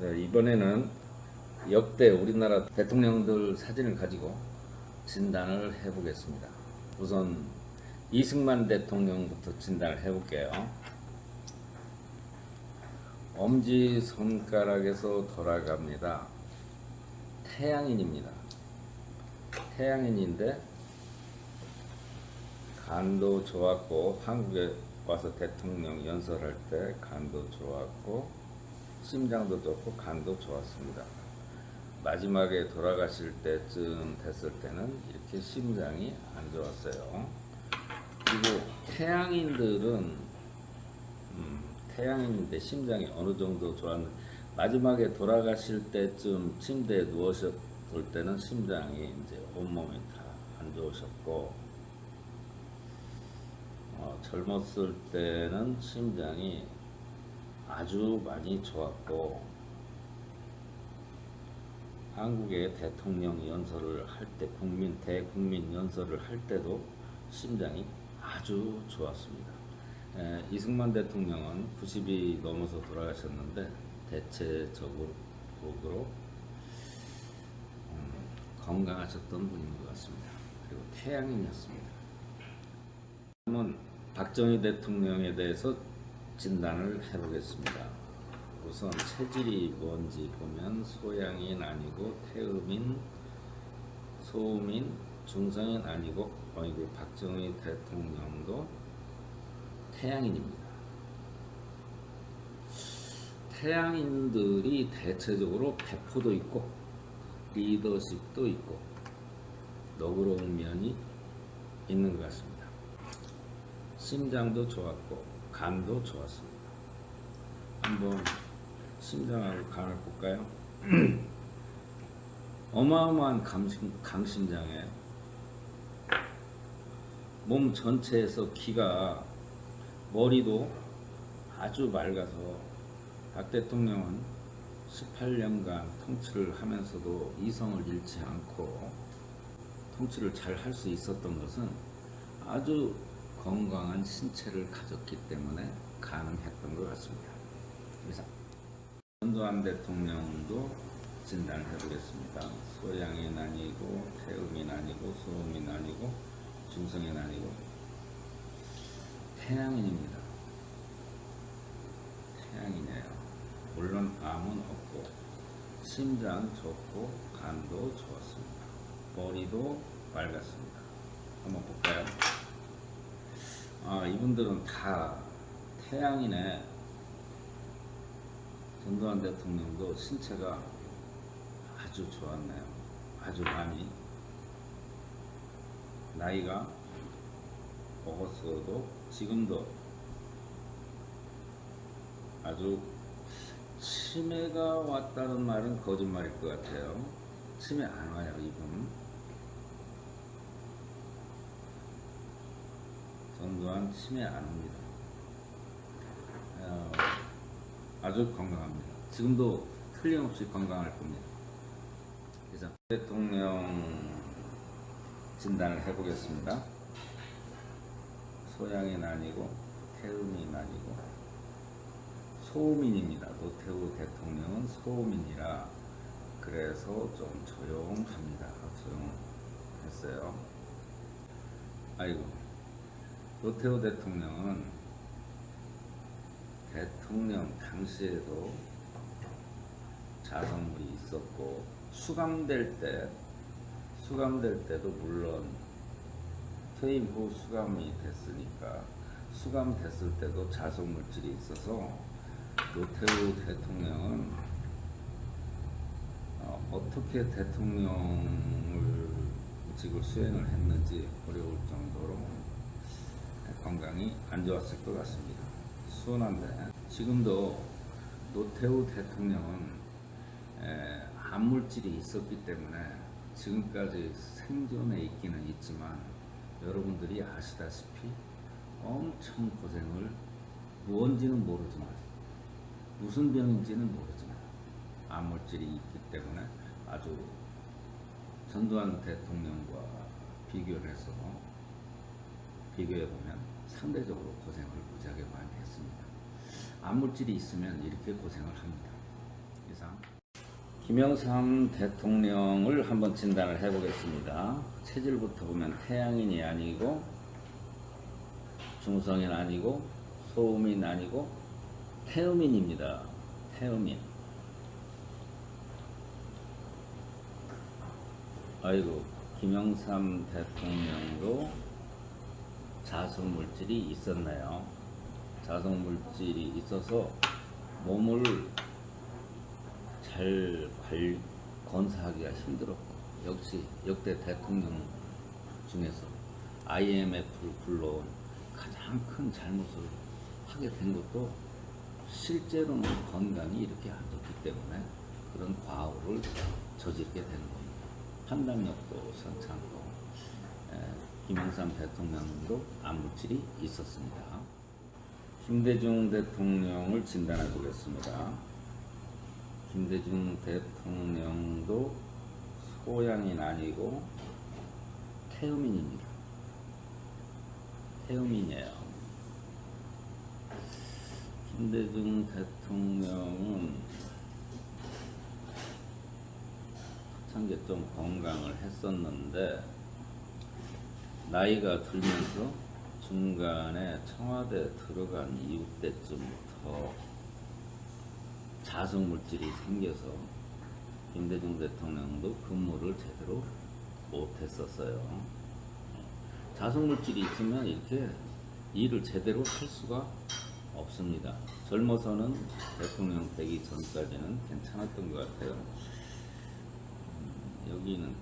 네, 이번에는 역대 우리나라 대통령들 사진을 가지고 진단을 해보겠습니다. 우선 이승만 대통령부터 진단을 해볼게요. 엄지손가락에서 돌아갑니다. 태양인입니다. 태양인인데 간도 좋았고, 한국에 와서 대통령 연설할 때 간도 좋았고, 심장도 좋고 간도 좋았습니다. 마지막에 돌아가실 때쯤 됐을 때는 이렇게 심장이 안 좋았어요. 그리고 태양인인데 심장이 어느 정도 좋았는데, 마지막에 돌아가실 때쯤 침대에 누워셨을 때는 심장이 이제 온몸이 다 안 좋으셨고, 젊었을 때는 심장이 아주 많이 좋았고, 한국의 대통령 연설을 할 때, 대국민 연설을 할 때도 심장이 아주 좋았습니다. 이승만 대통령은 90이 넘어서 돌아가셨는데 대체적으로 건강하셨던 분인 것 같습니다. 그리고 태양인이었습니다. 그러면 박정희 대통령에 대해서 진단을 해보겠습니다. 우선 체질이 뭔지 보면 소양인 아니고 태음인, 소음인, 중성인 아니고, 이게 박정희 대통령도 태양인입니다. 태양인들이 대체적으로 배포도 있고 리더십도 있고 너그러운 면이 있는 것 같습니다. 심장도 좋았고 간도 좋았습니다. 한번 심장하고 간을 볼까요? 어마어마한 강심장이에요. 몸 전체에서 기가, 머리도 아주 맑아서 박 대통령은 18년간 통치를 하면서도 이성을 잃지 않고 통치를 잘 할 수 있었던 것은 아주 건강한 신체를 가졌기 때문에 가능했던 것 같습니다. 이상. 전두환 대통령도 진단을 해보겠습니다. 소양인 아니고 태음인 아니고 소음인 아니고 중성인 아니고 태양인입니다. 태양이네요. 물론 암은 없고 심장 좋고 간도 좋았습니다. 머리도 맑았습니다. 한번 볼까요? 이분들은 다 태양이네. 전두환 대통령도 신체가 아주 좋았네요. 아주 많이. 나이가 먹었어도 지금도 아주, 치매가 왔다는 말은 거짓말일 것 같아요. 치매 안 와요, 이분. 전두환 치매 안 옵니다. 아주 건강합니다. 지금도 틀림없이 건강할 겁니다. 그래서 대통령 진단을 해보겠습니다. 소양인 아니고 태음인 아니고 소음인입니다. 노태우 대통령은 소음인이라 그래서 좀 조용합니다. 조용했어요. 아이고, 노태우 대통령은 대통령 당시에도 자성물이 있었고, 수감될 때도 물론 퇴임 후 수감이 됐으니까 수감됐을 때도 자성물질이 있어서 노태우 대통령은 어떻게 대통령직을 수행을 했는지 어려울 정도로 건강이 안 좋았을 것 같습니다. 수원한데 지금도 노태우 대통령은 암물질이 있었기 때문에 지금까지 생존해 있기는 있지만, 여러분들이 아시다시피 엄청 고생을, 무언지는 모르지만 무슨 병인지는 모르지만 암물질이 있기 때문에 아주 전두환 대통령과 비교해보면 상대적으로 고생을 무지하게 많이 했습니다. 암물질이 있으면 이렇게 고생을 합니다. 이상. 김영삼 대통령을 한번 진단을 해보겠습니다. 체질부터 보면 태양인이 아니고 중성인 아니고 소음인 아니고 태음인입니다. 태음인. 아이고, 김영삼 대통령도 자성물질이 있었네요. 자성물질이 있어서 몸을 잘 건사하기가 힘들었고, 역시 역대 대통령 중에서 IMF를 불러온 가장 큰 잘못을 하게 된 것도 실제로는 건강이 이렇게 안 좋기 때문에 그런 과오를 저지르게 되는 겁니다. 판단력도 선창고, 김영삼 대통령도 암물질이 있었습니다. 김대중 대통령을 진단해 보겠습니다. 김대중 대통령도 소양인 아니고 태음인입니다. 태음인이에요. 김대중 대통령은 초창기에 좀 건강을 했었는데 나이가 들면서 중간에 청와대 들어간 이후 때쯤부터 자성물질이 생겨서 김대중 대통령도 근무를 제대로 못했었어요. 자성물질이 있으면 이렇게 일을 제대로 할 수가 없습니다. 젊어서는 대통령 되기 전까지는 괜찮았던 것 같아요. 여기는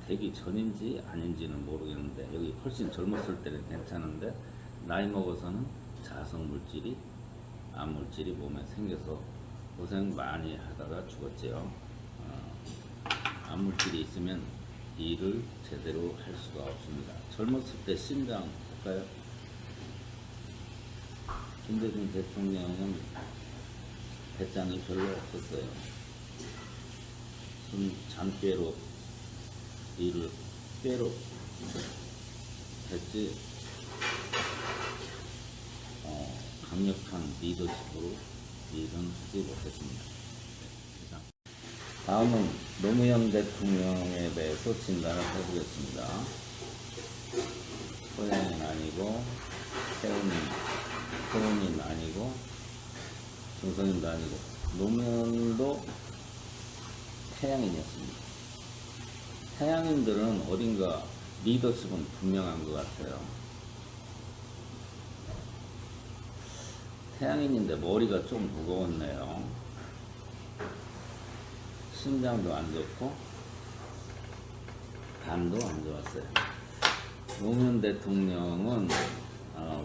되기 전인지 아닌지는 모르겠는데 여기 훨씬 젊었을 때는 괜찮은데 나이 먹어서는 자성물질이 암물질이 몸에 생겨서 고생 많이 하다가 죽었지요. 암물질이 있으면 일을 제대로 할 수가 없습니다. 젊었을 때 심장 볼까요? 김대중 대통령은 배짱이 별로 없었어요. 잔꾀로 일을 꾀로 했지 강력한 리더십으로 일은 하지 못했습니다. 다음은 노무현 대통령에 대해서 진단을 해보겠습니다. 소양인 아니고 태음인 아니고 중성인도 아니고 노무현도 태양인이었습니다. 태양인들은 어딘가 리더십은 분명한 것 같아요. 태양인인데 머리가 좀 무거웠네요. 심장도 안 좋고 간도 안 좋았어요. 노무현 대통령은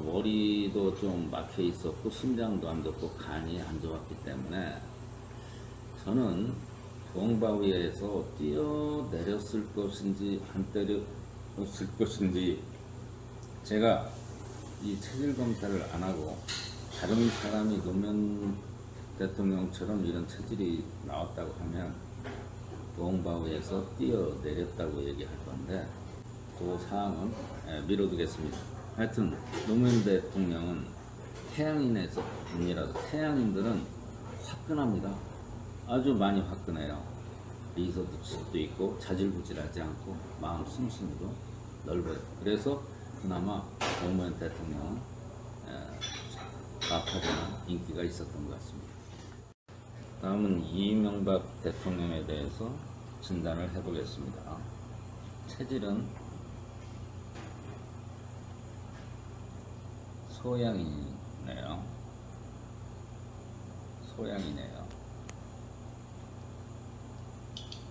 머리도 좀 막혀 있었고 심장도 안 좋고 간이 안 좋았기 때문에 저는 동바위에서 뛰어내렸을 것인지 안 때렸을 것인지 제가 이 체질 검사를 안 하고 다른 사람이 노무현 대통령처럼 이런 체질이 나왔다고 하면 동바위에서 뛰어내렸다고 얘기할 건데 그 사항은 미뤄두겠습니다. 하여튼 노무현 대통령은 태양인에서 아니라도 태양인들은 화끈합니다. 아주 많이 화끈해요. 리더십도 있고 자질구질하지 않고 마음 숨숨도 넓어요. 그래서 그나마 노무현 대통령은 좌파되는 인기가 있었던 것 같습니다. 다음은 이명박 대통령에 대해서 진단을 해보겠습니다. 체질은 소양이네요.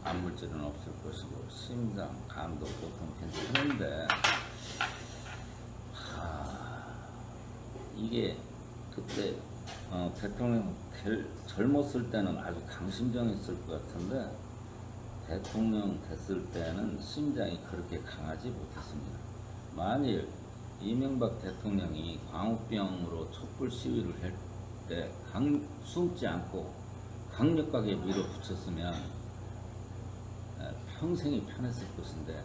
암물질은 없을 것이고 심장, 간도 보통 괜찮은데 이게 그때 대통령 젊었을 때는 아주 강심장했을 것 같은데 대통령 됐을 때는 심장이 그렇게 강하지 못했습니다. 만일 이명박 대통령이 광우병으로 촛불 시위를 할 때 숨지 않고 강력하게 밀어붙였으면 평생이 편했을 것인데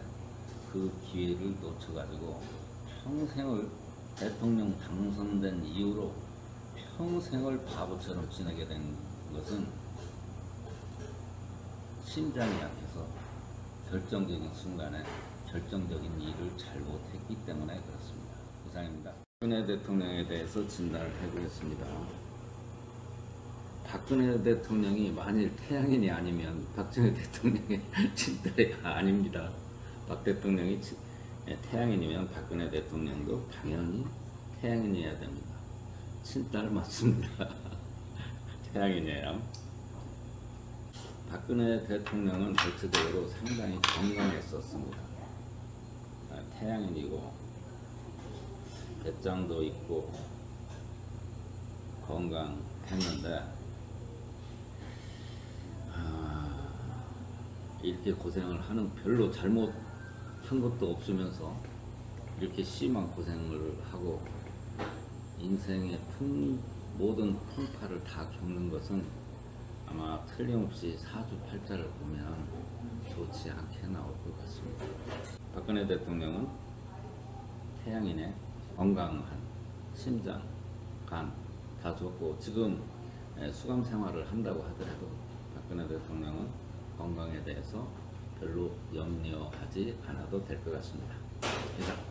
그 기회를 놓쳐가지고 평생을 대통령 당선된 이후로 평생을 바보처럼 지내게 된 것은 심장이 약해서 결정적인 순간에 결정적인 일을 잘못했기 때문에 그렇습니다. 이상입니다. 박근혜 대통령에 대해서 진단을 해보겠습니다. 박근혜 대통령이 만일 태양인이 아니면 박정희 대통령의 친딸이 아닙니다. 박 대통령이 태양인이면 박근혜 대통령도 당연히 태양인이어야 됩니다. 친딸 맞습니다. 태양인이에요. 박근혜 대통령은 대체적으로 상당히 건강했었습니다. 태양인이고 배짱도 있고 건강했는데 이렇게 고생을 하는, 별로 잘못한 것도 없으면서 이렇게 심한 고생을 하고 인생의 모든 풍파를 다 겪는 것은 아마 틀림없이 사주팔자를 보면 좋지 않게 나올 것 같습니다. 박근혜 대통령은 태양인의 건강한 심장, 간 다 좋고, 지금 수감 생활을 한다고 하더라도 박근혜 대통령은 건강에 대해서 별로 염려하지 않아도 될 것 같습니다. 이상.